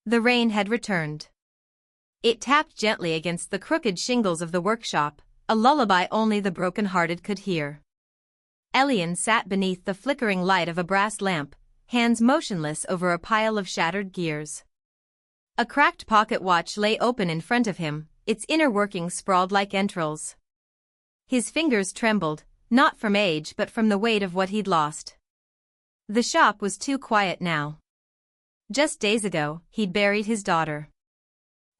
The rain had returned. It tapped gently against the crooked shingles of the workshop, a lullaby only the broken-hearted could hear. Elian sat beneath the flickering light of a brass lamp, hands motionless over a pile of shattered gears. A cracked pocket watch lay open in front of him, its inner workings sprawled like entrails. His fingers trembled, not from age but from the weight of what he'd lost. The shop was too quiet now. Just days ago, he'd buried his daughter.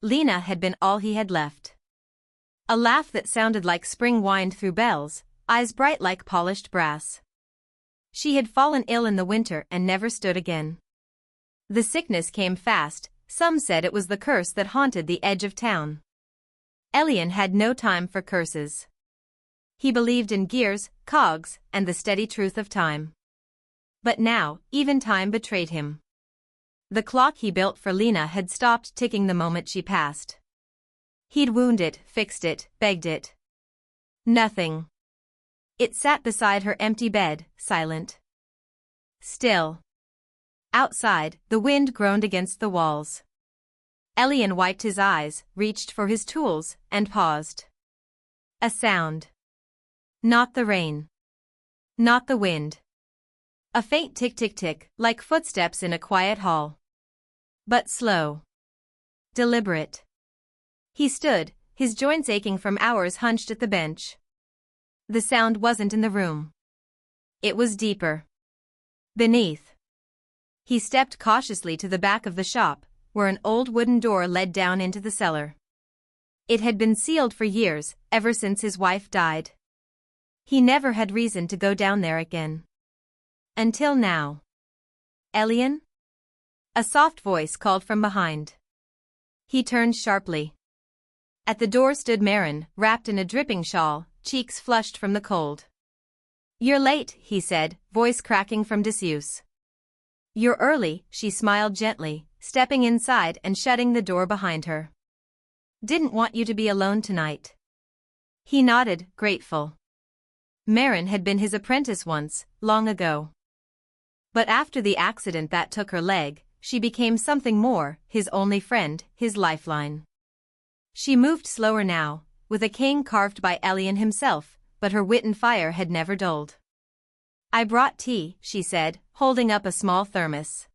Lena had been all he had left. A laugh that sounded like spring whined through bells, eyes bright like polished brass. She had fallen ill in the winter and never stood again. The sickness came fast, some said it was the curse that haunted the edge of town. Elian had no time for curses. He believed in gears, cogs, and the steady truth of time. But now, even time betrayed him. The clock he built for Lena had stopped ticking the moment she passed. He'd wound it, fixed it, begged it. Nothing. It sat beside her empty bed, silent. Still. Outside, the wind groaned against the walls. Elian wiped his eyes, reached for his tools, and paused. A sound. Not the rain. Not the wind. A faint tick-tick-tick, like footsteps in a quiet hall. But slow. Deliberate. He stood, his joints aching from hours hunched at the bench. The sound wasn't in the room. It was deeper. Beneath. He stepped cautiously to the back of the shop, where an old wooden door led down into the cellar. It had been sealed for years, ever since his wife died. He never had reason to go down there again. Until now. Elian? A soft voice called from behind. He turned sharply. At the door stood Marin, wrapped in a dripping shawl, cheeks flushed from the cold. "You're late," he said, voice cracking from disuse. "You're early," she smiled gently, stepping inside and shutting the door behind her. "Didn't want you to be alone tonight." He nodded, grateful. Marin had been his apprentice once, long ago. But after the accident that took her leg, she became something more, his only friend, his lifeline. She moved slower now, with a cane carved by Elian himself, but her wit and fire had never dulled. "I brought tea," she said, holding up a small thermos.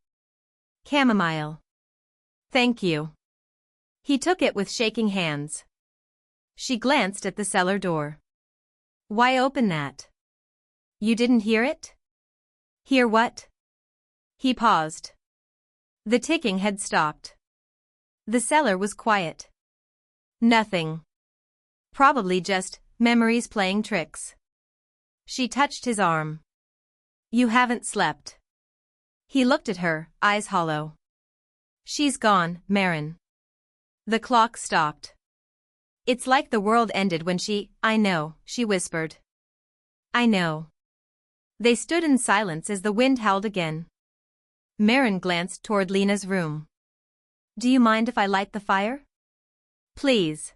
"Chamomile." "Thank you." He took it with shaking hands. She glanced at the cellar door. "Why open that? You didn't hear it?" "Hear what?" He paused. The ticking had stopped. The cellar was quiet. Nothing. Probably just memories playing tricks. She touched his arm. "You haven't slept." He looked at her, eyes hollow. "She's gone, Marin." The clock stopped. "It's like the world ended when I know," she whispered. "I know." They stood in silence as the wind howled again. Marin glanced toward Lena's room. "Do you mind if I light the fire?" "Please."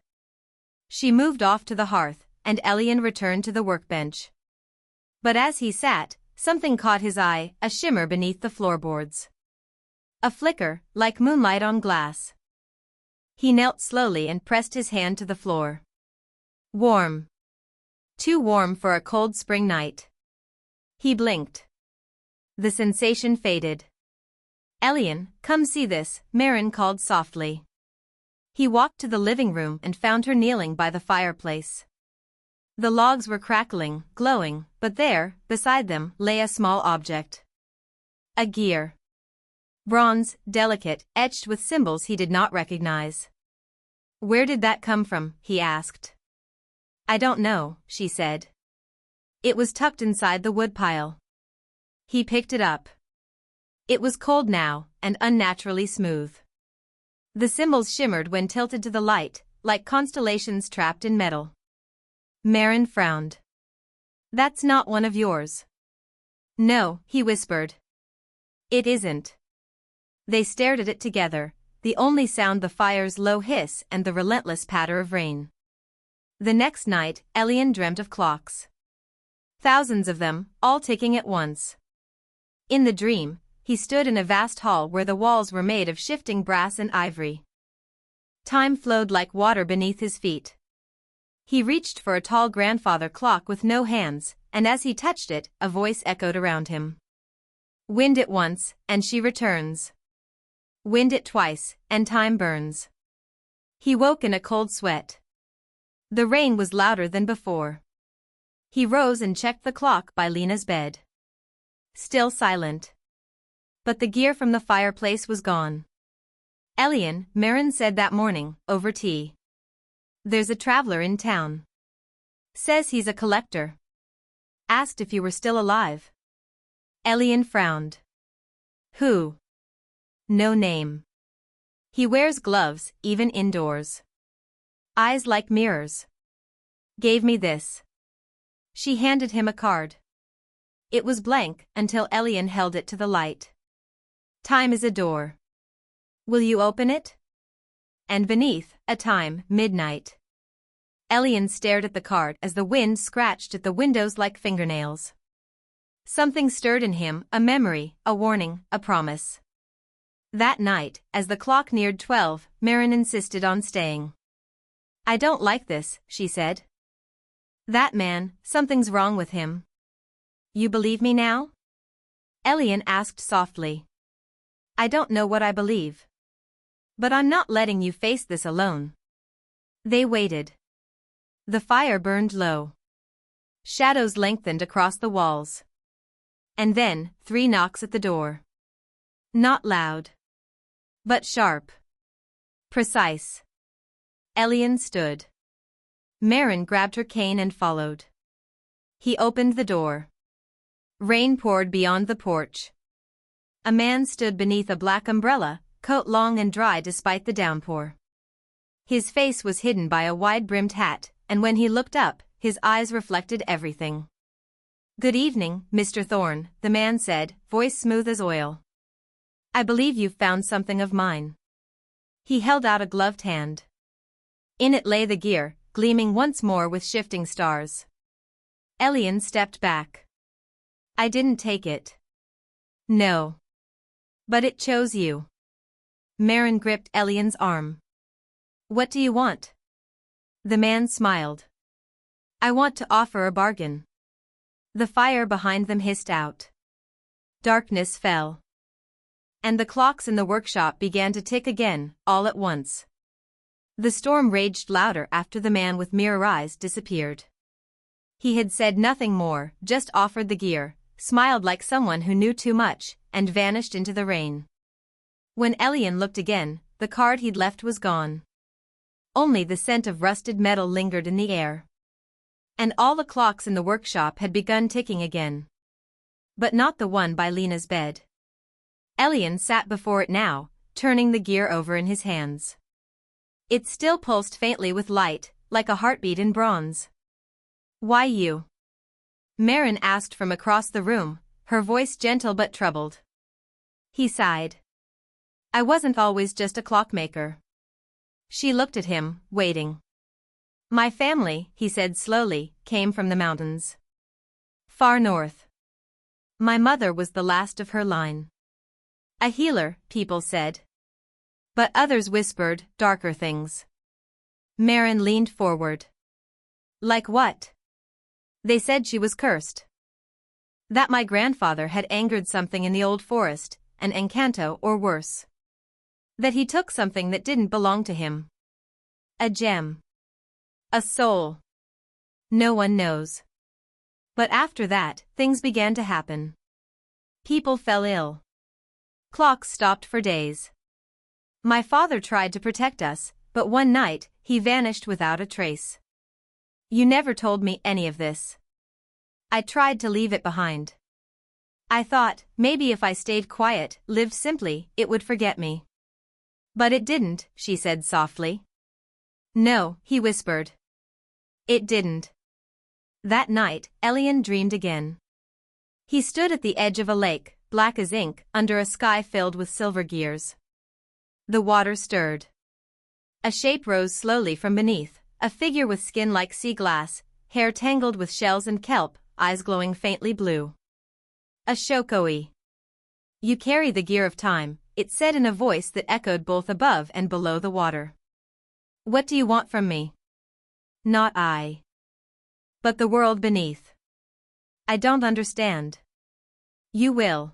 She moved off to the hearth, and Elian returned to the workbench. But as he sat, something caught his eye, a shimmer beneath the floorboards. A flicker, like moonlight on glass. He knelt slowly and pressed his hand to the floor. Warm. Too warm for a cold spring night. He blinked. The sensation faded. "Elian, come see this," Marin called softly. He walked to the living room and found her kneeling by the fireplace. The logs were crackling, glowing, but there, beside them, lay a small object. A gear. Bronze, delicate, etched with symbols he did not recognize. "Where did that come from?" he asked. "I don't know," she said. It was tucked inside the woodpile. He picked it up. It was cold now, and unnaturally smooth. The symbols shimmered when tilted to the light, like constellations trapped in metal. Marin frowned. "That's not one of yours." "No," he whispered. "It isn't." They stared at it together, the only sound the fire's low hiss and the relentless patter of rain. The next night, Elian dreamt of clocks. Thousands of them, all ticking at once. In the dream, he stood in a vast hall where the walls were made of shifting brass and ivory. Time flowed like water beneath his feet. He reached for a tall grandfather clock with no hands, and as he touched it, a voice echoed around him. Wind it once, and she returns. Wind it twice, and time burns. He woke in a cold sweat. The rain was louder than before. He rose and checked the clock by Lena's bed. Still silent. But the gear from the fireplace was gone. Elian, Marin said that morning, over tea. There's a traveler in town. Says he's a collector. Asked if you were still alive. Elian frowned. Who? No name. He wears gloves, even indoors. Eyes like mirrors. Gave me this. She handed him a card. It was blank until Elian held it to the light. Time is a door. Will you open it? And beneath, a time, midnight. Elian stared at the card as the wind scratched at the windows like fingernails. Something stirred in him, a memory, a warning, a promise. That night, as the clock neared 12, Marin insisted on staying. I don't like this, she said. That man, something's wrong with him. You believe me now? Elian asked softly. I don't know what I believe. But I'm not letting you face this alone. They waited. The fire burned low. Shadows lengthened across the walls. And then, 3 knocks at the door. Not loud. But sharp. Precise. Elian stood. Marin grabbed her cane and followed. He opened the door. Rain poured beyond the porch. A man stood beneath a black umbrella, coat long and dry despite the downpour. His face was hidden by a wide-brimmed hat, and when he looked up, his eyes reflected everything. Good evening, Mr. Thorne, the man said, voice smooth as oil. I believe you've found something of mine. He held out a gloved hand. In it lay the gear, gleaming once more with shifting stars. Elian stepped back. I didn't take it. No. But it chose you. Marin gripped Elian's arm. What do you want? The man smiled. I want to offer a bargain. The fire behind them hissed out. Darkness fell. And the clocks in the workshop began to tick again, all at once. The storm raged louder after the man with mirror eyes disappeared. He had said nothing more, just offered the gear, smiled like someone who knew too much, and vanished into the rain. When Elian looked again, the card he'd left was gone. Only the scent of rusted metal lingered in the air. And all the clocks in the workshop had begun ticking again. But not the one by Lena's bed. Elian sat before it now, turning the gear over in his hands. It still pulsed faintly with light, like a heartbeat in bronze. Why you? Marin asked from across the room, her voice gentle but troubled. He sighed. I wasn't always just a clockmaker. She looked at him, waiting. My family, he said slowly, came from the mountains. Far north. My mother was the last of her line. A healer, people said. But others whispered darker things. Marin leaned forward. Like what? They said she was cursed. That my grandfather had angered something in the old forest, an encanto or worse. That he took something that didn't belong to him. A gem. A soul. No one knows. But after that, things began to happen. People fell ill. Clocks stopped for days. My father tried to protect us, but one night, he vanished without a trace. You never told me any of this. I tried to leave it behind. I thought, maybe if I stayed quiet, lived simply, it would forget me. But it didn't, she said softly. No, he whispered. It didn't. That night, Elian dreamed again. He stood at the edge of a lake, black as ink, under a sky filled with silver gears. The water stirred. A shape rose slowly from beneath, a figure with skin like sea glass, hair tangled with shells and kelp, eyes glowing faintly blue. A shokoi. You carry the gear of time, it said in a voice that echoed both above and below the water. What do you want from me? Not I, but the world beneath. I don't understand. You will.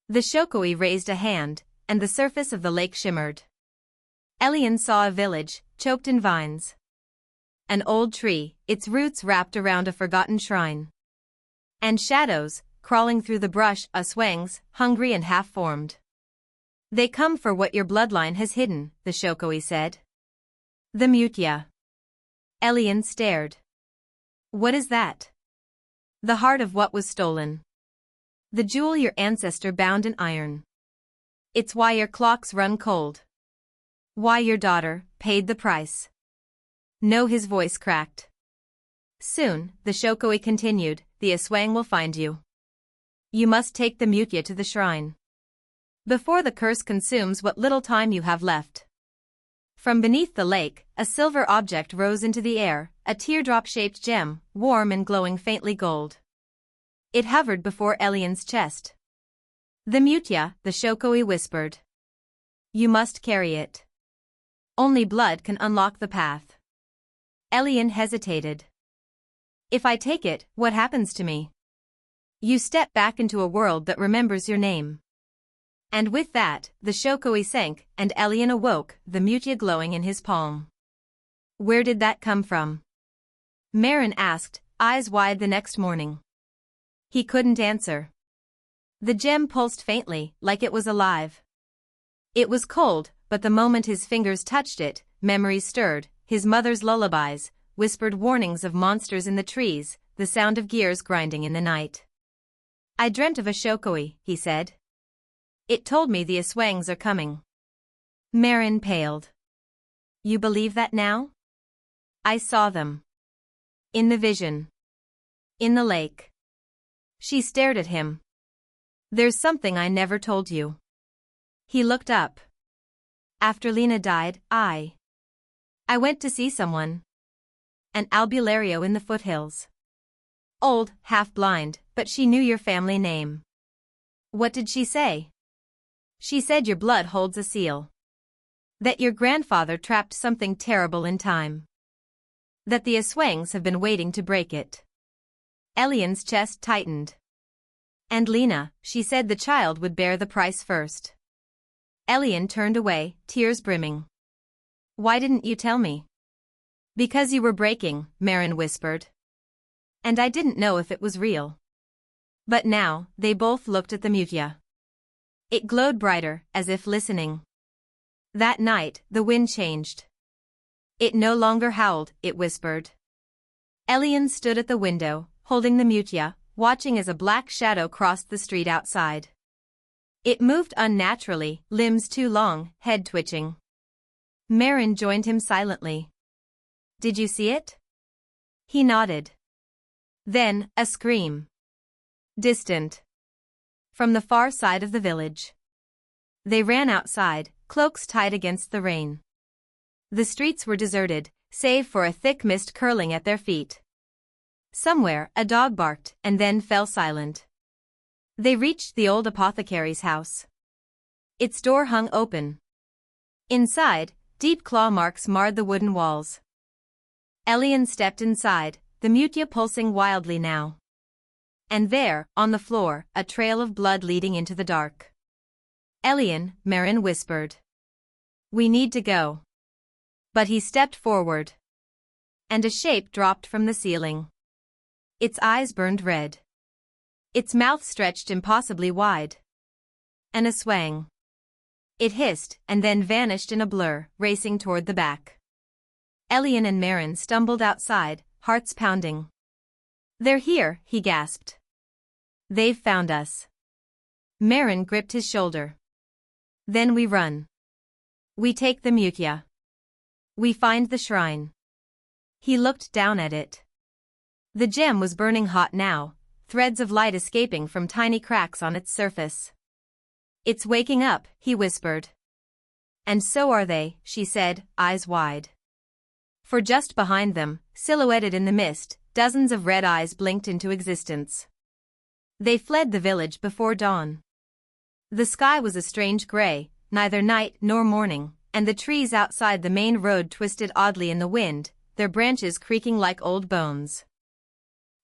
The Shokoi raised a hand, and the surface of the lake shimmered. Elian saw a village, choked in vines. An old tree, its roots wrapped around a forgotten shrine. And shadows, crawling through the brush, aswangs, hungry and half-formed. They come for what your bloodline has hidden, the Shokoi said. The Mutya. Elian stared. What is that? The heart of what was stolen. The jewel your ancestor bound in iron. It's why your clocks run cold. Why your daughter paid the price. No, his voice cracked. Soon, the Shokoi continued, the Aswang will find you. You must take the Mutya to the shrine. Before the curse consumes what little time you have left. From beneath the lake, a silver object rose into the air, a teardrop-shaped gem, warm and glowing faintly gold. It hovered before Elian's chest. The Mutya, the Shokoi whispered. You must carry it. Only blood can unlock the path. Elian hesitated. If I take it, what happens to me? You step back into a world that remembers your name. And with that, the Shokoi sank, and Elian awoke, the Mutya glowing in his palm. Where did that come from? Marin asked, eyes wide the next morning. He couldn't answer. The gem pulsed faintly, like it was alive. It was cold, but the moment his fingers touched it, memories stirred, his mother's lullabies, whispered warnings of monsters in the trees, the sound of gears grinding in the night. I dreamt of a Shokoi, he said. It told me the Aswangs are coming. Marin paled. You believe that now? I saw them. In the vision. In the lake. She stared at him. There's something I never told you. He looked up. After Lena died, I went to see someone. An albulario in the foothills. Old, half-blind, but she knew your family name. What did she say? She said your blood holds a seal. That your grandfather trapped something terrible in time. That the Aswangs have been waiting to break it. Elian's chest tightened. And Lena, she said the child would bear the price first. Elian turned away, tears brimming. Why didn't you tell me? Because you were breaking, Marin whispered. And I didn't know if it was real. But now, they both looked at the Mutya. It glowed brighter, as if listening. That night, the wind changed. It no longer howled, it whispered. Elian stood at the window, holding the Mutya, watching as a black shadow crossed the street outside. It moved unnaturally, limbs too long, head twitching. Marin joined him silently. Did you see it? He nodded. Then, a scream. Distant. From the far side of the village. They ran outside, cloaks tied against the rain. The streets were deserted, save for a thick mist curling at their feet. Somewhere, a dog barked, and then fell silent. They reached the old apothecary's house. Its door hung open. Inside, deep claw marks marred the wooden walls. Elian stepped inside, the Mutya pulsing wildly now. And there, on the floor, a trail of blood leading into the dark. Elian, Marin whispered. We need to go. But he stepped forward. And a shape dropped from the ceiling. Its eyes burned red. Its mouth stretched impossibly wide. An Aswang. It hissed, and then vanished in a blur, racing toward the back. Elian and Marin stumbled outside, hearts pounding. They're here, he gasped. They've found us. Marin gripped his shoulder. Then we run. We take the Mutya. We find the shrine. He looked down at it. The gem was burning hot now, threads of light escaping from tiny cracks on its surface. It's waking up, he whispered. And so are they, she said, eyes wide. For just behind them, silhouetted in the mist, dozens of red eyes blinked into existence. They fled the village before dawn. The sky was a strange gray, neither night nor morning, and the trees outside the main road twisted oddly in the wind, their branches creaking like old bones.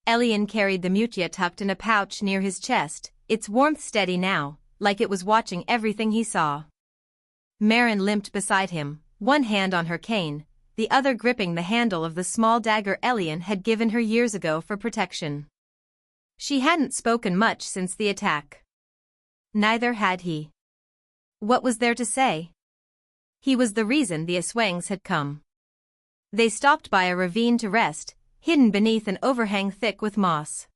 Elian carried the Mutia tucked in a pouch near his chest, its warmth steady now, like it was watching everything he saw. Marin limped beside him, one hand on her cane, the other gripping the handle of the small dagger Elian had given her years ago for protection. She hadn't spoken much since the attack. Neither had he. What was there to say? He was the reason the Aswangs had come. They stopped by a ravine to rest, hidden beneath an overhang thick with moss.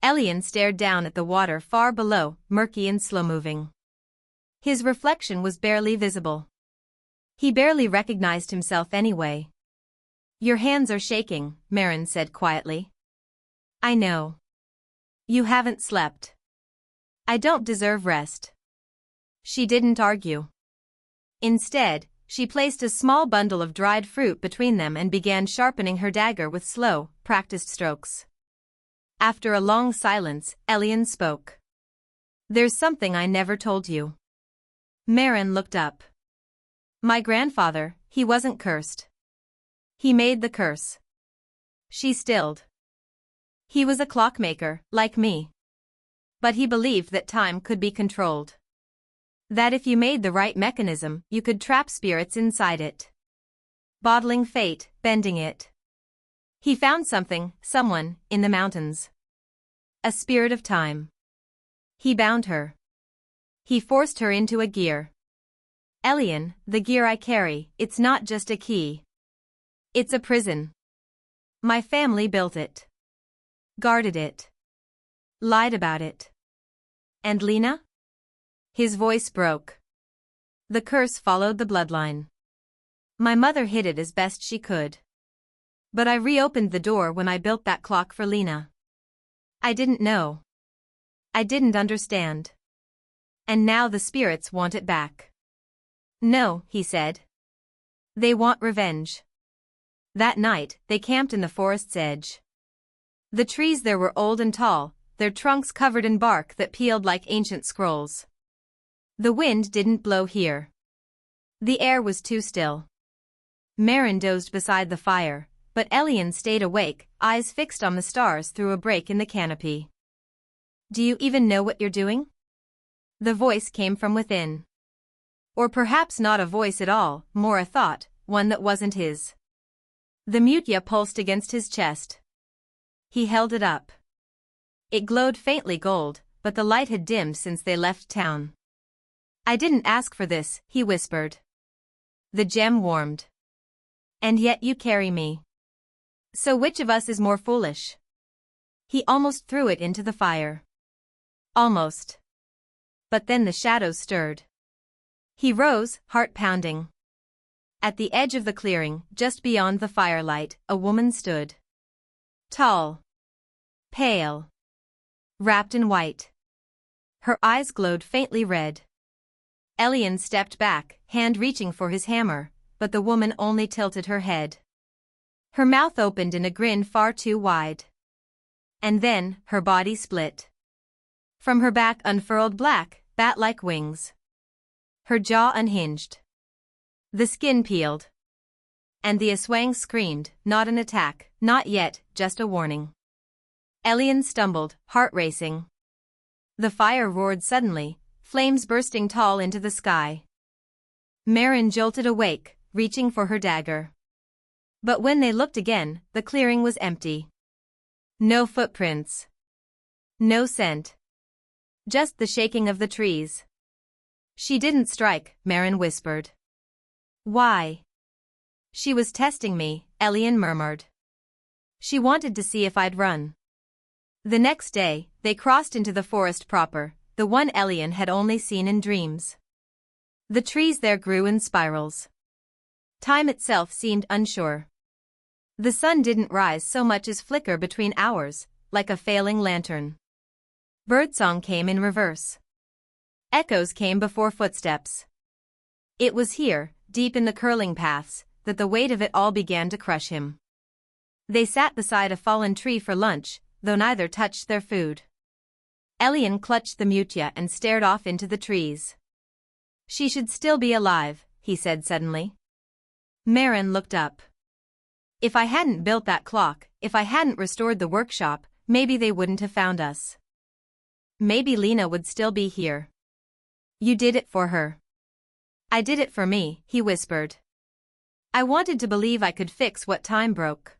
Elian stared down at the water far below, murky and slow-moving. His reflection was barely visible. He barely recognized himself anyway. "Your hands are shaking," Marin said quietly. "I know. You haven't slept. I don't deserve rest." She didn't argue. Instead, she placed a small bundle of dried fruit between them and began sharpening her dagger with slow, practiced strokes. After a long silence, Elian spoke. "There's something I never told you." Marin looked up. "My grandfather, he wasn't cursed. He made the curse." She stilled. "He was a clockmaker, like me. But he believed that time could be controlled. That if you made the right mechanism, you could trap spirits inside it. Bottling fate, bending it. He found something, someone, in the mountains. A spirit of time. He bound her. He forced her into a gear. Elian, the gear I carry, it's not just a key. It's a prison. My family built it. Guarded it. Lied about it. And Lena?" His voice broke. "The curse followed the bloodline. My mother hid it as best she could. But I reopened the door when I built that clock for Lena. I didn't know. I didn't understand. And now the spirits want it back." "No," he said. "They want revenge." That night, they camped in the forest's edge. The trees there were old and tall, their trunks covered in bark that peeled like ancient scrolls. The wind didn't blow here. The air was too still. Marin dozed beside the fire, but Elian stayed awake, eyes fixed on the stars through a break in the canopy. "Do you even know what you're doing?" The voice came from within. Or perhaps not a voice at all, more a thought, one that wasn't his. The Mutia pulsed against his chest. He held it up. It glowed faintly gold, but the light had dimmed since they left town. "I didn't ask for this," he whispered. The gem warmed. "And yet you carry me. So which of us is more foolish?" He almost threw it into the fire. Almost. But then the shadows stirred. He rose, heart pounding. At the edge of the clearing, just beyond the firelight, a woman stood. Tall. Pale. Wrapped in white. Her eyes glowed faintly red. Elian stepped back, hand reaching for his hammer, but the woman only tilted her head. Her mouth opened in a grin far too wide. And then, her body split. From her back unfurled black, bat-like wings. Her jaw unhinged. The skin peeled. And the Aswang screamed, not an attack, not yet, just a warning. Elian stumbled, heart racing. The fire roared suddenly, flames bursting tall into the sky. Marin jolted awake, reaching for her dagger. But when they looked again, the clearing was empty. No footprints. No scent. Just the shaking of the trees. "She didn't strike," Marin whispered. "Why?" "She was testing me," Elian murmured. "She wanted to see if I'd run." The next day, they crossed into the forest proper, the one Elian had only seen in dreams. The trees there grew in spirals. Time itself seemed unsure. The sun didn't rise so much as flicker between hours, like a failing lantern. Birdsong came in reverse. Echoes came before footsteps. It was here, deep in the curling paths, that the weight of it all began to crush him. They sat beside a fallen tree for lunch, though neither touched their food. Elian clutched the mutia and stared off into the trees. She should still be alive, he said suddenly. Marin looked up. If I hadn't built that clock, if I hadn't restored the workshop, maybe they wouldn't have found us. Maybe Lena would still be here. You did it for her. I did it for me, he whispered. I wanted to believe I could fix what time broke.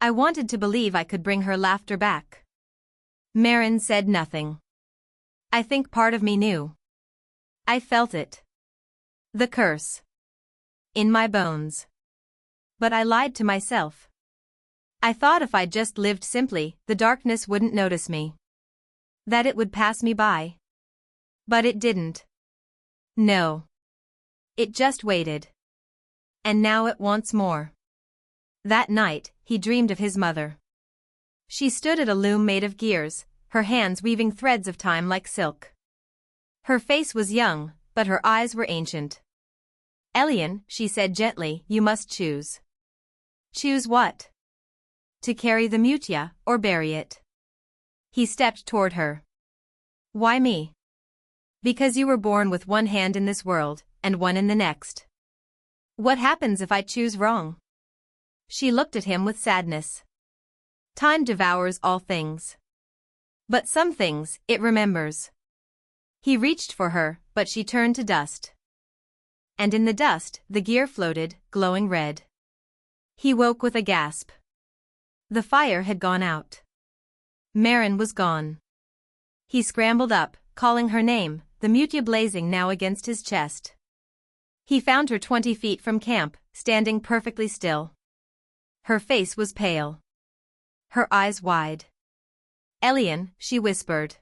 I wanted to believe I could bring her laughter back. Marin said nothing. I think part of me knew. I felt it. The curse. In my bones. But I lied to myself. I thought if I just lived simply, the darkness wouldn't notice me. That it would pass me by. But it didn't. No. It just waited. And now it wants more. That night, he dreamed of his mother. She stood at a loom made of gears, her hands weaving threads of time like silk. Her face was young, but her eyes were ancient. Elian, she said gently, you must choose. Choose what? To carry the mutia, or bury it. He stepped toward her. Why me? Because you were born with one hand in this world, and one in the next. What happens if I choose wrong? She looked at him with sadness. Time devours all things. But some things, it remembers. He reached for her, but she turned to dust. And in the dust, the gear floated, glowing red. He woke with a gasp. The fire had gone out. Marin was gone. He scrambled up, calling her name, the mutia blazing now against his chest. He found her 20 feet from camp, standing perfectly still. Her face was pale. Her eyes wide. Elian, she whispered.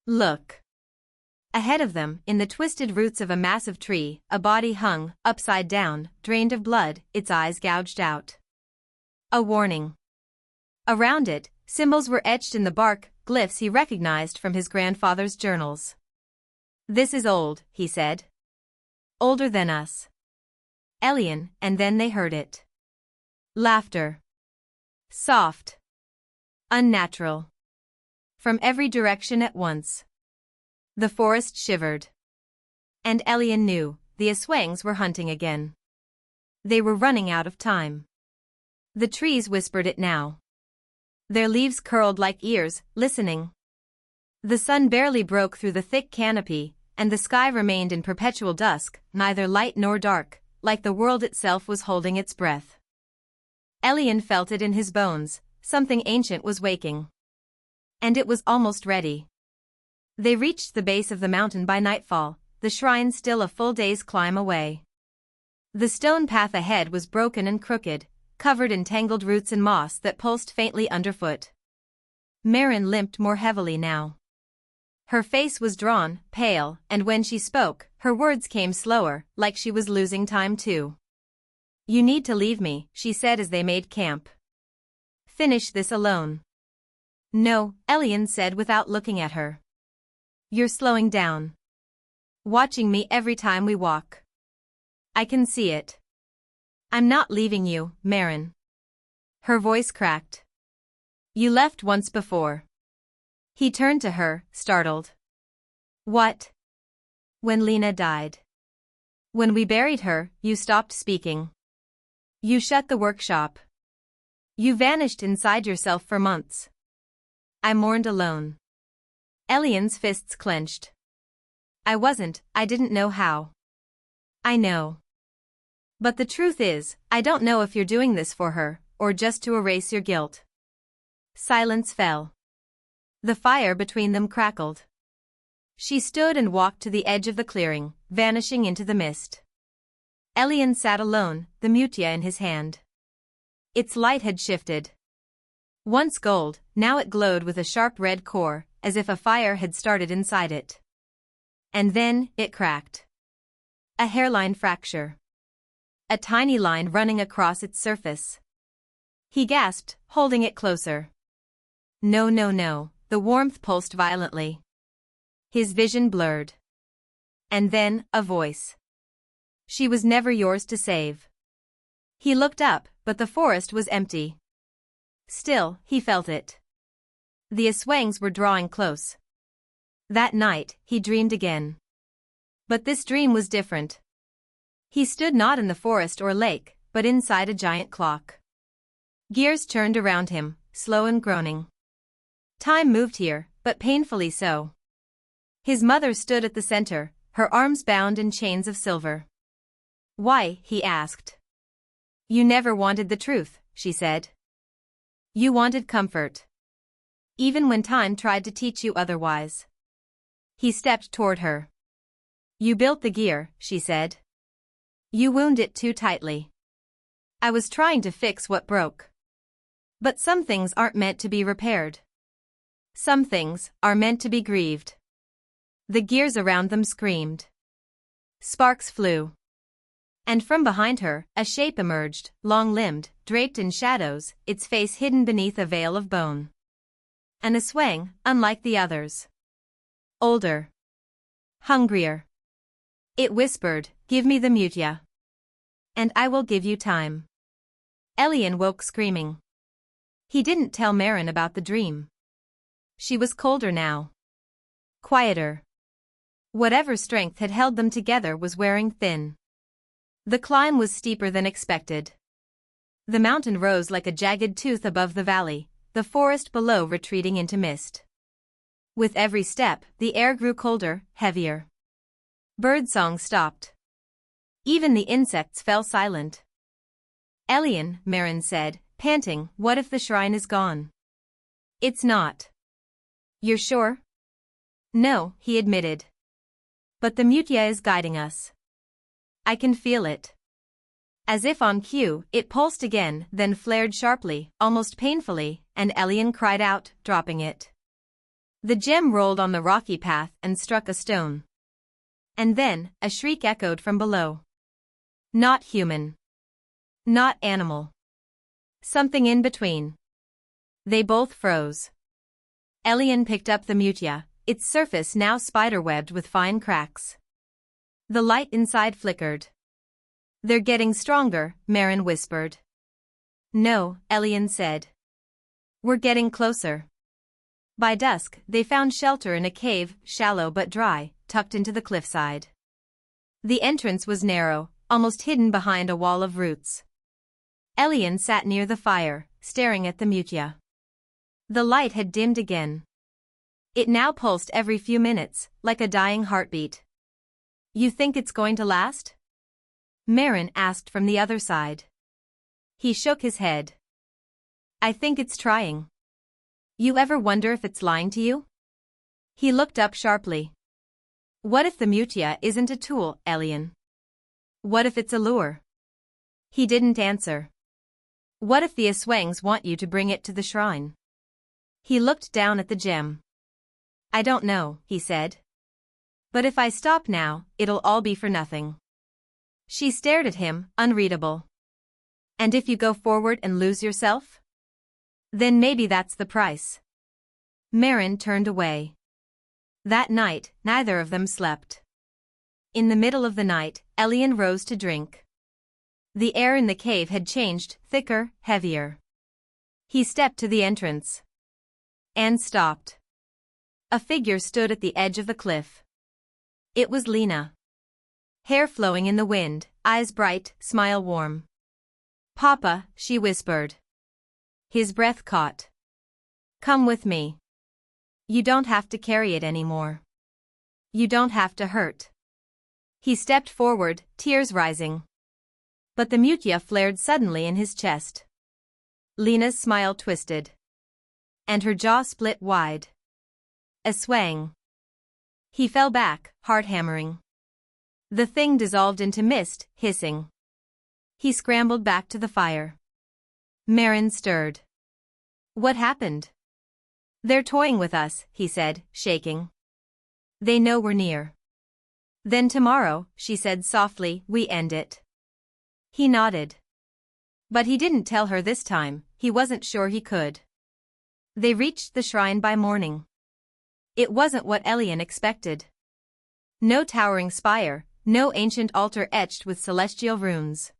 Look. Ahead of them, in the twisted roots of a massive tree, a body hung, upside down, drained of blood, its eyes gouged out. A warning. Around it, symbols were etched in the bark, glyphs he recognized from his grandfather's journals. This is old, he said. Older than us. Elian, and then they heard it. Laughter. Soft. Unnatural. From every direction at once. The forest shivered. And Elian knew, the Aswangs were hunting again. They were running out of time. The trees whispered it now. Their leaves curled like ears, listening. The sun barely broke through the thick canopy, and the sky remained in perpetual dusk, neither light nor dark, like the world itself was holding its breath. Elian felt it in his bones, something ancient was waking. And it was almost ready. They reached the base of the mountain by nightfall, the shrine still a full day's climb away. The stone path ahead was broken and crooked, covered in tangled roots and moss that pulsed faintly underfoot. Marin limped more heavily now. Her face was drawn, pale, and when she spoke, her words came slower, like she was losing time too. You need to leave me, she said as they made camp. Finish this alone. No, Elian said without looking at her. You're slowing down. Watching me every time we walk. I can see it. I'm not leaving you, Marin. Her voice cracked. You left once before. He turned to her, startled. What? When Lena died. When we buried her, you stopped speaking. You shut the workshop. You vanished inside yourself for months. I mourned alone. Elian's fists clenched. I didn't know how. I know. But the truth is, I don't know if you're doing this for her, or just to erase your guilt. Silence fell. The fire between them crackled. She stood and walked to the edge of the clearing, vanishing into the mist. Elian sat alone, the mutia in his hand. Its light had shifted. Once gold, now it glowed with a sharp red core, as if a fire had started inside it. And then, it cracked. A hairline fracture. A tiny line running across its surface. He gasped, holding it closer. No, no, no, the warmth pulsed violently. His vision blurred. And then, a voice. She was never yours to save. He looked up, but the forest was empty. Still, he felt it. The Aswangs were drawing close. That night, he dreamed again. But this dream was different. He stood not in the forest or lake, but inside a giant clock. Gears turned around him, slow and groaning. Time moved here, but painfully so. His mother stood at the center, her arms bound in chains of silver. "Why?" he asked. "You never wanted the truth," she said. "You wanted comfort. Even when time tried to teach you otherwise." He stepped toward her. "You built the gear," she said. "You wound it too tightly. I was trying to fix what broke. But some things aren't meant to be repaired. Some things are meant to be grieved." The gears around them screamed. Sparks flew. And from behind her, a shape emerged, long-limbed, draped in shadows, its face hidden beneath a veil of bone. An Aswang, unlike the others. Older. Hungrier. It whispered, "Give me the Mutya. And I will give you time." Elian woke screaming. He didn't tell Marin about the dream. She was colder now. Quieter. Whatever strength had held them together was wearing thin. The climb was steeper than expected. The mountain rose like a jagged tooth above the valley, the forest below retreating into mist. With every step, the air grew colder, heavier. Birdsong stopped. Even the insects fell silent. "Elian," Marin said, panting, "what if the shrine is gone?" "It's not." "You're sure?" "No," he admitted. "But the Mutya is guiding us. I can feel it." As if on cue, it pulsed again, then flared sharply, almost painfully, and Elian cried out, dropping it. The gem rolled on the rocky path and struck a stone. And then, a shriek echoed from below. Not human. Not animal. Something in between. They both froze. Elian picked up the Mutya, its surface now spiderwebbed with fine cracks. The light inside flickered. "They're getting stronger," Marin whispered. "No," Elian said. "We're getting closer." By dusk, they found shelter in a cave, shallow but dry, tucked into the cliffside. The entrance was narrow, almost hidden behind a wall of roots. Elian sat near the fire, staring at the Mutya. The light had dimmed again. It now pulsed every few minutes, like a dying heartbeat. "You think it's going to last?" Marin asked from the other side. He shook his head. "I think it's trying." "You ever wonder if it's lying to you?" He looked up sharply. "What if the Mutya isn't a tool, Elian? What if it's a lure?" He didn't answer. "What if the Aswangs want you to bring it to the shrine?" He looked down at the gem. "I don't know," he said. "But if I stop now, it'll all be for nothing." She stared at him, unreadable. "And if you go forward and lose yourself? Then maybe that's the price." Marin turned away. That night, neither of them slept. In the middle of the night, Elian rose to drink. The air in the cave had changed, thicker, heavier. He stepped to the entrance. And stopped. A figure stood at the edge of the cliff. It was Lena. Hair flowing in the wind, eyes bright, smile warm. "Papa," she whispered. His breath caught. "Come with me. You don't have to carry it anymore. You don't have to hurt." He stepped forward, tears rising. But the Mutya flared suddenly in his chest. Lena's smile twisted. And her jaw split wide. A swang. He fell back, heart hammering. The thing dissolved into mist, hissing. He scrambled back to the fire. Marin stirred. "What happened?" "They're toying with us," he said, shaking. "They know we're near." "Then tomorrow," she said softly, "we end it." He nodded. But he didn't tell her this time, he wasn't sure he could. They reached the shrine by morning. It wasn't what Elian expected. No towering spire, no ancient altar etched with celestial runes.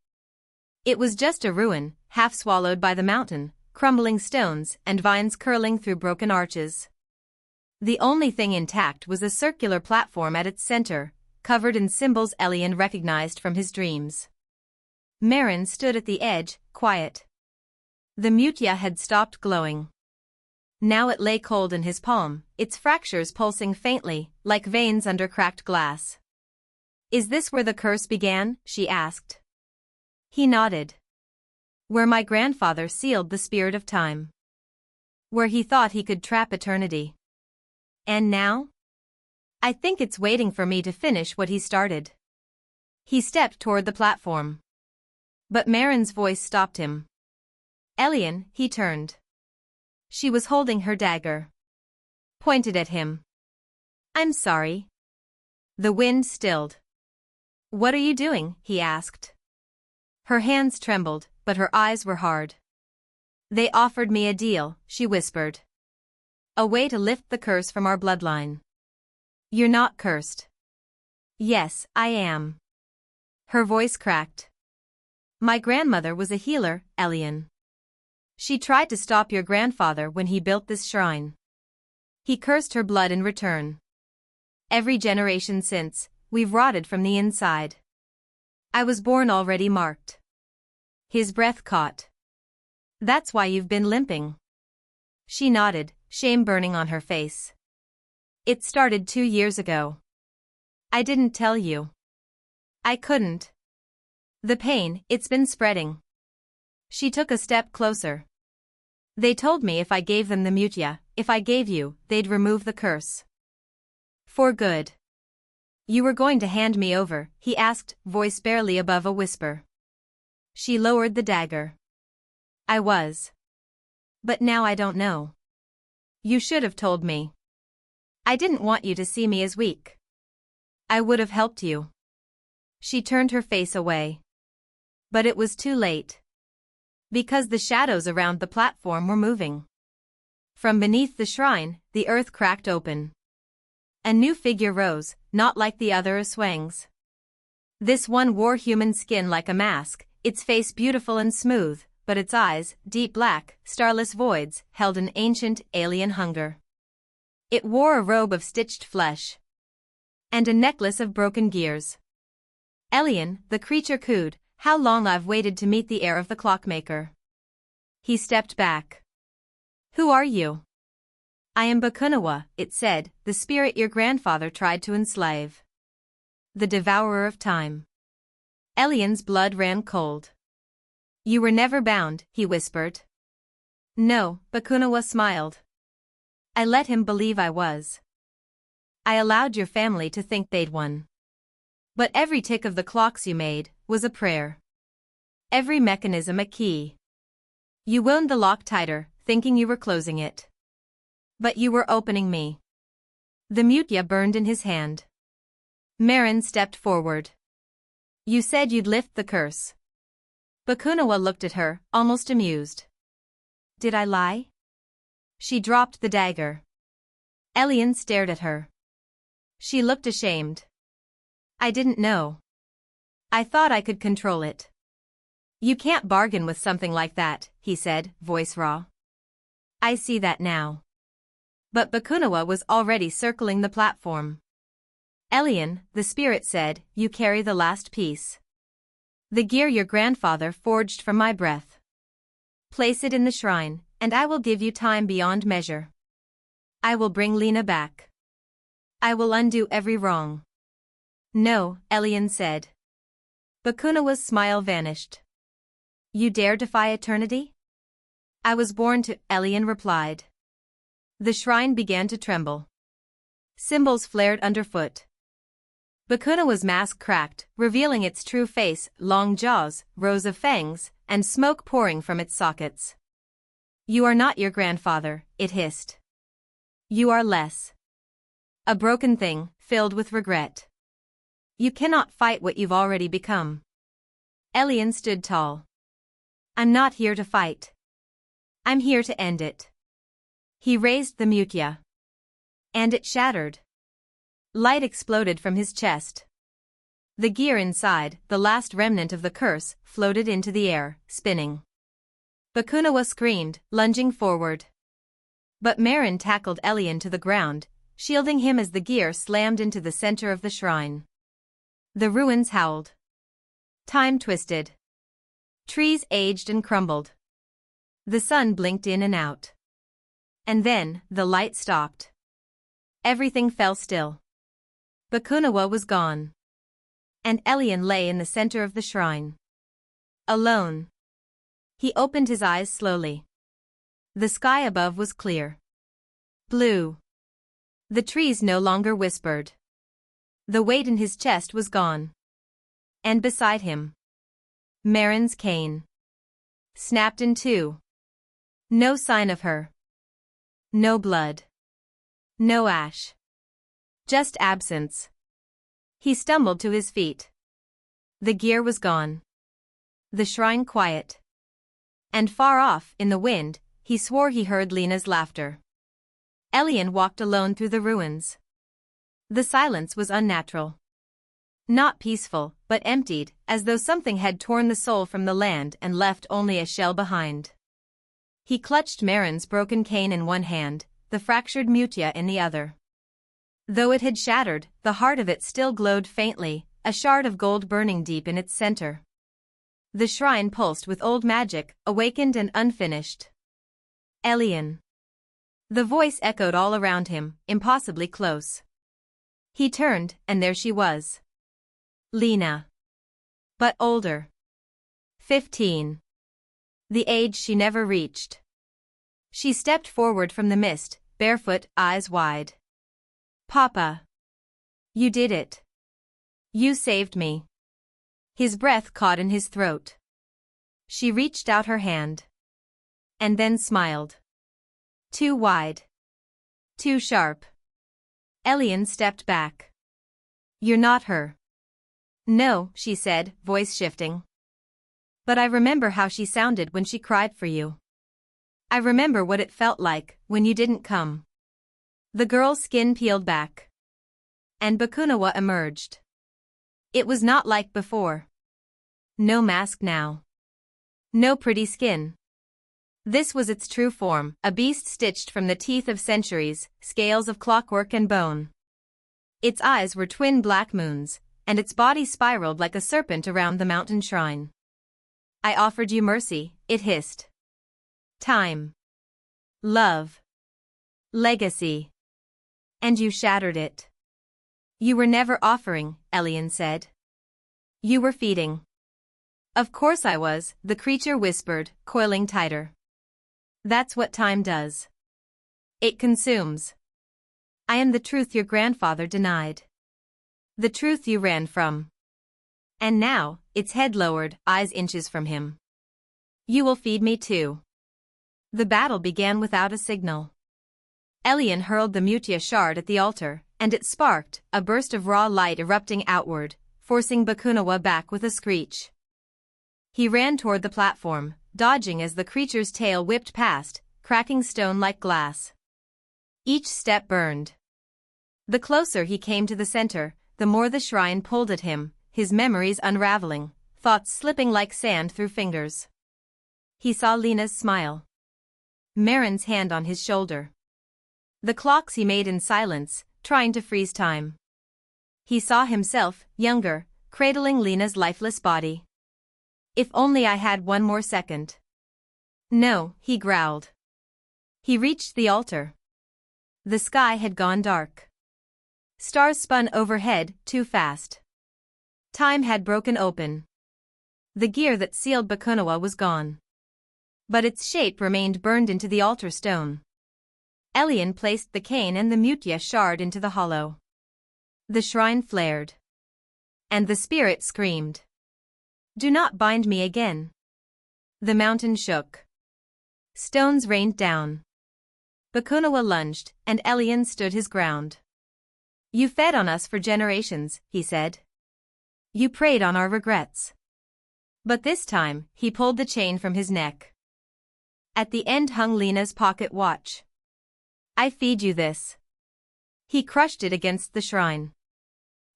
It was just a ruin, half swallowed by the mountain, crumbling stones and vines curling through broken arches. The only thing intact was a circular platform at its center, covered in symbols Elian recognized from his dreams. Marin stood at the edge, quiet. The Mutya had stopped glowing. Now it lay cold in his palm, its fractures pulsing faintly, like veins under cracked glass. "Is this where the curse began?" she asked. He nodded. "Where my grandfather sealed the spirit of time. Where he thought he could trap eternity. And now? I think it's waiting for me to finish what he started." He stepped toward the platform. But Marin's voice stopped him. "Elian," he turned. She was holding her dagger. Pointed at him. "I'm sorry." The wind stilled. "What are you doing?" he asked. Her hands trembled, but her eyes were hard. "They offered me a deal," she whispered. "A way to lift the curse from our bloodline." "You're not cursed." "Yes, I am." Her voice cracked. "My grandmother was a healer, Elian. She tried to stop your grandfather when he built this shrine. He cursed her blood in return. Every generation since, we've rotted from the inside. I was born already marked." His breath caught. "That's why you've been limping." She nodded, shame burning on her face. "It started 2 years ago. I didn't tell you. I couldn't. The pain, it's been spreading." She took a step closer. "They told me if I gave them the Mutya, if I gave you, they'd remove the curse. For good." "You were going to hand me over?" he asked, voice barely above a whisper. She lowered the dagger. "I was. But now I don't know. You should have told me. I didn't want you to see me as weak. I would have helped you." She turned her face away. But it was too late. Because the shadows around the platform were moving. From beneath the shrine, the earth cracked open. A new figure rose, not like the other Aswangs. This one wore human skin like a mask, its face beautiful and smooth, but its eyes, deep black, starless voids, held an ancient, alien hunger. It wore a robe of stitched flesh. And a necklace of broken gears. "Elian," the creature cooed, "how long I've waited to meet the heir of the Clockmaker." He stepped back. "Who are you?" "I am Bakunawa," it said, "the spirit your grandfather tried to enslave. The devourer of time." Elian's blood ran cold. "You were never bound," he whispered. "No," Bakunawa smiled. "I let him believe I was. I allowed your family to think they'd won. But every tick of the clocks you made was a prayer. Every mechanism a key. You wound the lock tighter, thinking you were closing it. But you were opening me." The Mutya burned in his hand. Marin stepped forward. "You said you'd lift the curse." Bakunawa looked at her, almost amused. "Did I lie?" She dropped the dagger. Elian stared at her. She looked ashamed. "I didn't know. I thought I could control it." "You can't bargain with something like that," he said, voice raw. "I see that now." But Bakunawa was already circling the platform. "Elian," the spirit said, "you carry the last piece. The gear your grandfather forged from my breath. Place it in the shrine, and I will give you time beyond measure. I will bring Lena back. I will undo every wrong." "No," Elian said. Bakunawa's smile vanished. "You dare defy eternity?" "I was born to," Elian replied. The shrine began to tremble. Symbols flared underfoot. Bakunawa's mask cracked, revealing its true face, long jaws, rows of fangs, and smoke pouring from its sockets. "You are not your grandfather," it hissed. "You are less. A broken thing, filled with regret. You cannot fight what you've already become." Elian stood tall. "I'm not here to fight. I'm here to end it." He raised the Mutya. And it shattered. Light exploded from his chest. The gear inside, the last remnant of the curse, floated into the air, spinning. Bakunawa screamed, lunging forward. But Marin tackled Elian to the ground, shielding him as the gear slammed into the center of the shrine. The ruins howled. Time twisted. Trees aged and crumbled. The sun blinked in and out. And then, the light stopped. Everything fell still. Bakunawa was gone. And Elian lay in the center of the shrine. Alone. He opened his eyes slowly. The sky above was clear. Blue. The trees no longer whispered. The weight in his chest was gone. And beside him, Marin's cane. Snapped in two. No sign of her. No blood. No ash. Just absence. He stumbled to his feet. The gear was gone. The shrine quiet. And far off, in the wind, he swore he heard Lena's laughter. Elian walked alone through the ruins. The silence was unnatural. Not peaceful, but emptied, as though something had torn the soul from the land and left only a shell behind. He clutched Marin's broken cane in one hand, the fractured mutia in the other. Though it had shattered, the heart of it still glowed faintly, a shard of gold burning deep in its center. The shrine pulsed with old magic, awakened and unfinished. Elian. The voice echoed all around him, impossibly close. He turned, and there she was. Lena. But older. 15. The age she never reached. She stepped forward from the mist, barefoot, eyes wide. Papa. You did it. You saved me. His breath caught in his throat. She reached out her hand. And then smiled. Too wide. Too sharp. Elian stepped back. You're not her. No, she said, voice shifting. But I remember how she sounded when she cried for you. I remember what it felt like when you didn't come. The girl's skin peeled back. And Bakunawa emerged. It was not like before. No mask now. No pretty skin. This was its true form, a beast stitched from the teeth of centuries, scales of clockwork and bone. Its eyes were twin black moons, and its body spiraled like a serpent around the mountain shrine. I offered you mercy, it hissed. Time. Love. Legacy. And you shattered it. You were never offering, Elian said. You were feeding. Of course I was, the creature whispered, coiling tighter. That's what time does. It consumes. I am the truth your grandfather denied. The truth you ran from. And now, its head lowered, eyes inches from him. You will feed me too. The battle began without a signal. Elian hurled the mutia shard at the altar, and it sparked, a burst of raw light erupting outward, forcing Bakunawa back with a screech. He ran toward the platform, dodging as the creature's tail whipped past, cracking stone like glass. Each step burned. The closer he came to the center, the more the shrine pulled at him, his memories unraveling, thoughts slipping like sand through fingers. He saw Lena's smile. Marin's hand on his shoulder. The clocks he made in silence, trying to freeze time. He saw himself, younger, cradling Lena's lifeless body. If only I had one more second. No, he growled. He reached the altar. The sky had gone dark. Stars spun overhead, too fast. Time had broken open. The gear that sealed Bakunawa was gone. But its shape remained burned into the altar stone. Elian placed the cane and the mutia shard into the hollow. The shrine flared. And the spirit screamed. Do not bind me again. The mountain shook. Stones rained down. Bakunawa lunged, and Elian stood his ground. You fed on us for generations, he said. You preyed on our regrets. But this time, he pulled the chain from his neck. At the end hung Lena's pocket watch. I feed you this. He crushed it against the shrine.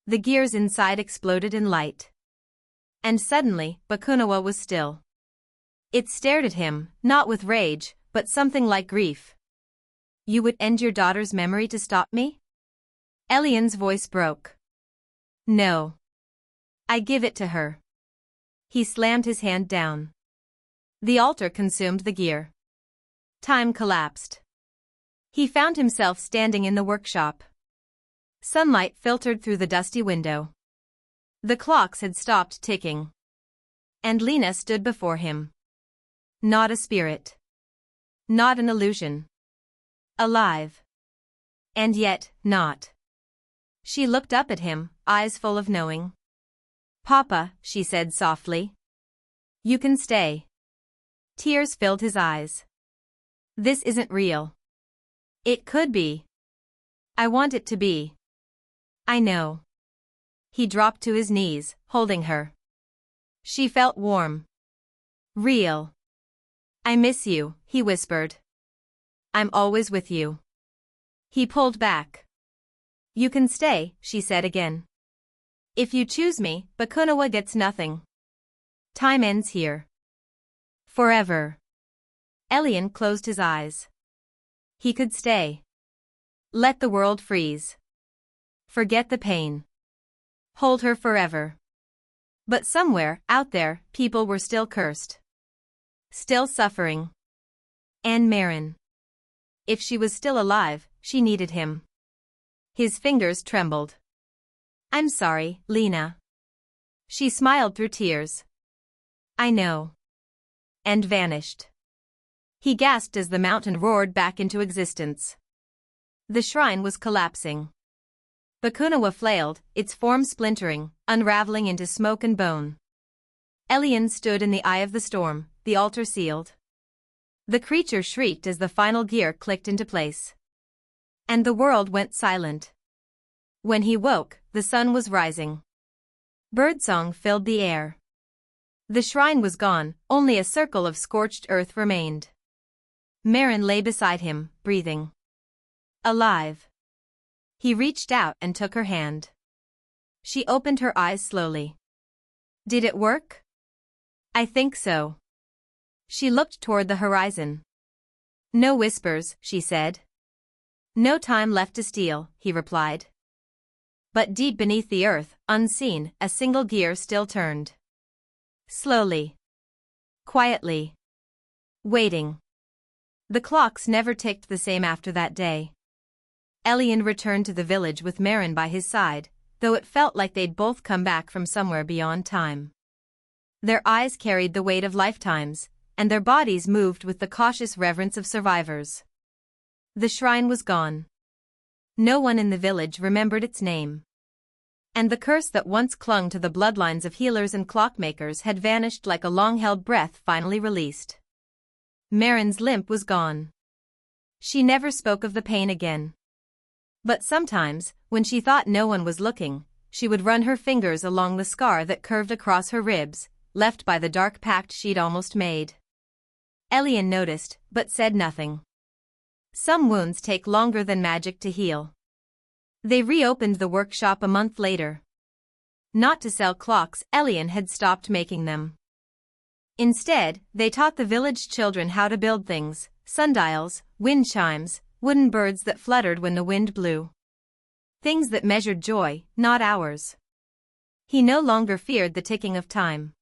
The gears inside exploded in light. And suddenly, Bakunawa was still. It stared at him, not with rage, but something like grief. You would end your daughter's memory to stop me? Elian's voice broke. No. I give it to her. He slammed his hand down. The altar consumed the gear. Time collapsed. He found himself standing in the workshop. Sunlight filtered through the dusty window. The clocks had stopped ticking. And Lena stood before him. Not a spirit. Not an illusion. Alive. And yet, not. She looked up at him, eyes full of knowing. Papa, she said softly. You can stay. Tears filled his eyes. This isn't real. It could be. I want it to be. I know. He dropped to his knees, holding her. She felt warm. Real. I miss you, he whispered. I'm always with you. He pulled back. You can stay, she said again. If you choose me, Bakunawa gets nothing. Time ends here. Forever. Elian closed his eyes. He could stay. Let the world freeze. Forget the pain. Hold her forever. But somewhere, out there, people were still cursed. Still suffering. And Marin. If she was still alive, she needed him. His fingers trembled. I'm sorry, Lena. She smiled through tears. I know. And vanished. He gasped as the mountain roared back into existence. The shrine was collapsing. Bakunawa flailed, its form splintering, unraveling into smoke and bone. Elian stood in the eye of the storm, the altar sealed. The creature shrieked as the final gear clicked into place. And the world went silent. When he woke, the sun was rising. Birdsong filled the air. The shrine was gone, only a circle of scorched earth remained. Marin lay beside him, breathing. Alive. He reached out and took her hand. She opened her eyes slowly. Did it work? I think so. She looked toward the horizon. No whispers, she said. No time left to steal, he replied. But deep beneath the earth, unseen, a single gear still turned. Slowly. Quietly. Waiting. The clocks never ticked the same after that day. Elian returned to the village with Marin by his side, though it felt like they'd both come back from somewhere beyond time. Their eyes carried the weight of lifetimes, and their bodies moved with the cautious reverence of survivors. The shrine was gone. No one in the village remembered its name. And the curse that once clung to the bloodlines of healers and clockmakers had vanished like a long-held breath finally released. Marin's limp was gone. She never spoke of the pain again. But sometimes, when she thought no one was looking, she would run her fingers along the scar that curved across her ribs, left by the dark pact she'd almost made. Elian noticed, but said nothing. Some wounds take longer than magic to heal. They reopened the workshop a month later. Not to sell clocks, Elian had stopped making them. Instead, they taught the village children how to build things: sundials, wind chimes, wooden birds that fluttered when the wind blew. Things that measured joy, not hours. He no longer feared the ticking of time.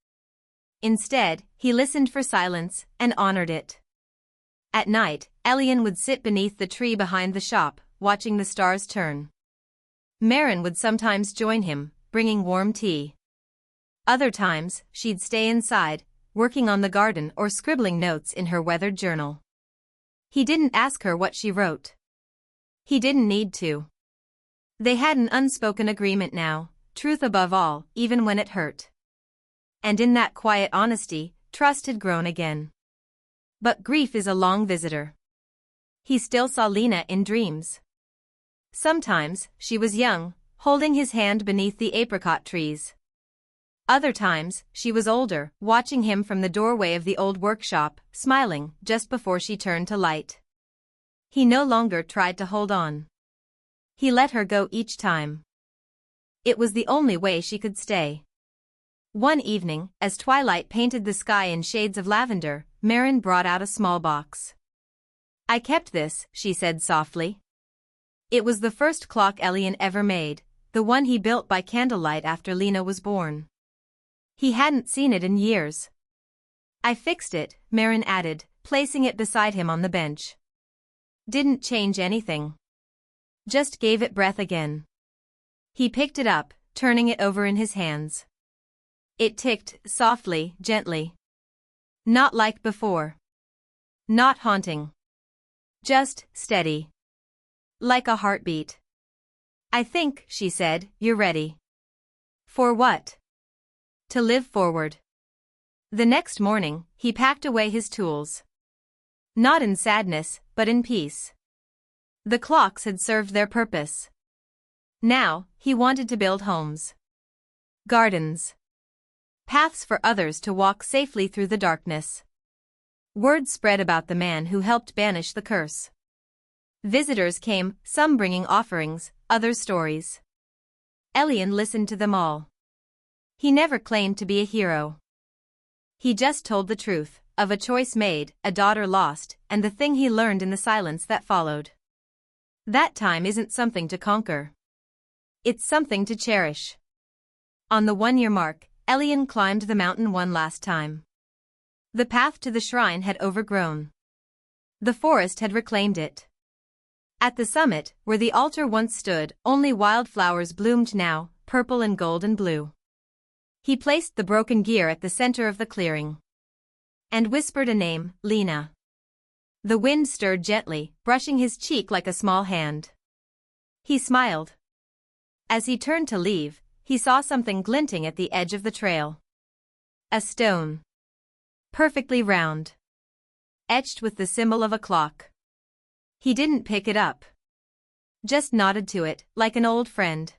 Instead, he listened for silence and honored it. At night, Elian would sit beneath the tree behind the shop, watching the stars turn. Marin would sometimes join him, bringing warm tea. Other times, she'd stay inside, working on the garden or scribbling notes in her weathered journal. He didn't ask her what she wrote. He didn't need to. They had an unspoken agreement now, truth above all, even when it hurt. And in that quiet honesty, trust had grown again. But grief is a long visitor. He still saw Lena in dreams. Sometimes, she was young, holding his hand beneath the apricot trees. Other times, she was older, watching him from the doorway of the old workshop, smiling, just before she turned to light. He no longer tried to hold on. He let her go each time. It was the only way she could stay. One evening, as twilight painted the sky in shades of lavender, Marin brought out a small box. "I kept this," she said softly. It was the first clock Elian ever made, the one he built by candlelight after Lena was born. He hadn't seen it in years. "I fixed it," Marin added, placing it beside him on the bench. "Didn't change anything. Just gave it breath again." He picked it up, turning it over in his hands. It ticked, softly, gently. Not like before. Not haunting. Just steady. Like a heartbeat. "I think," she said, "you're ready." "For what?" "To live forward." The next morning, he packed away his tools. Not in sadness, but in peace. The clocks had served their purpose. Now, he wanted to build homes. Gardens. Paths for others to walk safely through the darkness. Word spread about the man who helped banish the curse. Visitors came, some bringing offerings, others stories. Elian listened to them all. He never claimed to be a hero. He just told the truth, of a choice made, a daughter lost, and the thing he learned in the silence that followed. That time isn't something to conquer. It's something to cherish. On the 1-year mark, Elian climbed the mountain one last time. The path to the shrine had overgrown. The forest had reclaimed it. At the summit, where the altar once stood, only wildflowers bloomed now, purple and gold and blue. He placed the broken gear at the center of the clearing. And whispered a name, Lena. The wind stirred gently, brushing his cheek like a small hand. He smiled. As he turned to leave, he saw something glinting at the edge of the trail. A stone. Perfectly round. Etched with the symbol of a clock. He didn't pick it up. Just nodded to it, like an old friend.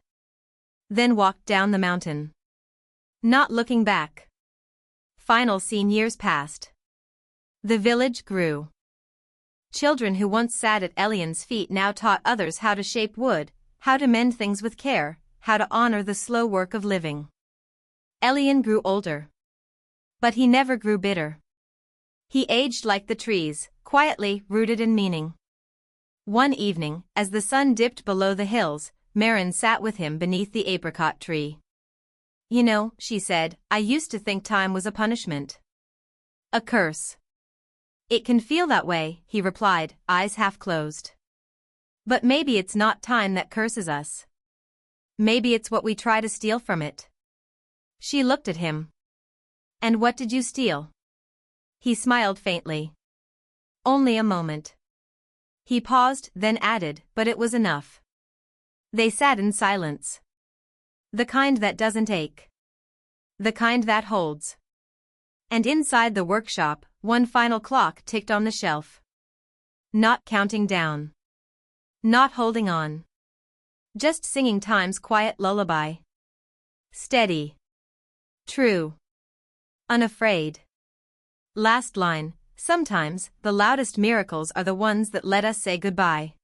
Then walked down the mountain. Not looking back. Final scene. Years passed. The village grew. Children who once sat at Elian's feet now taught others how to shape wood, how to mend things with care, how to honor the slow work of living. Elian grew older. But he never grew bitter. He aged like the trees, quietly, rooted in meaning. One evening, as the sun dipped below the hills, Marin sat with him beneath the apricot tree. "You know," she said, "I used to think time was a punishment. A curse." "It can feel that way," he replied, eyes half closed. "But maybe it's not time that curses us. Maybe it's what we try to steal from it." She looked at him. "And what did you steal?" He smiled faintly. "Only a moment." He paused, then added, "But it was enough." They sat in silence. The kind that doesn't ache. The kind that holds. And inside the workshop, one final clock ticked on the shelf. Not counting down. Not holding on. Just singing time's quiet lullaby. Steady. True. Unafraid. Last line, sometimes, the loudest miracles are the ones that let us say goodbye.